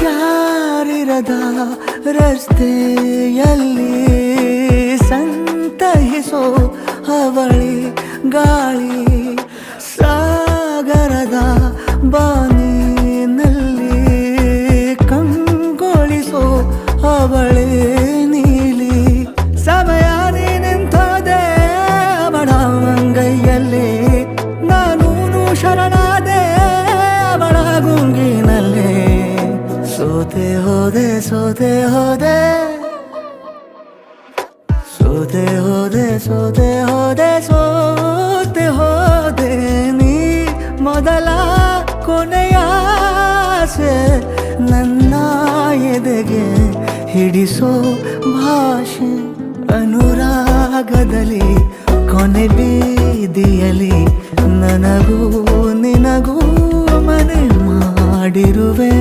ಯಾರಿರದ ರಸ್ತೆಯಲ್ಲಿ ಸಂತಹಿಸೋ ಅವಳಿ ಗಾಳಿ ಸಾಗರದ ಬಾನಿನಲ್ಲಿ ಕಂಗೊಳಿಸೋ ಅವಳೆ ನೀಲಿ ಸಮಯ ನಿಂತೋದೆ ಅವಳ ಅಂಗೈಯಲ್ಲಿ ನಾನು ಶರಣಾದೆ ಅವಳ ಗುಂಗಿನಲ್ಲಿ ಸೋತೆ ಹೋದೆ ಸೋತೆ ಹೋದೆ ಸೋತೆ ಹೋದೆ ಸೋತೆ ಹೋದೆ ಸೋತೆ ಹೋದೆ ನೀ ಮೊದಲ ಕೊನೆಯ ಆಸೆ ನನ್ನ ಎದೆಗೆ ಹಿಡಿಸೋ ಭಾಷೆ ಅನುರಾಗದಲ್ಲಿ ಕೊನೆ ಬೀದಿಯಲ್ಲಿ ನನಗೂ ನಿನಗೂ ಮನೆ ಮಾಡಿರುವೆ.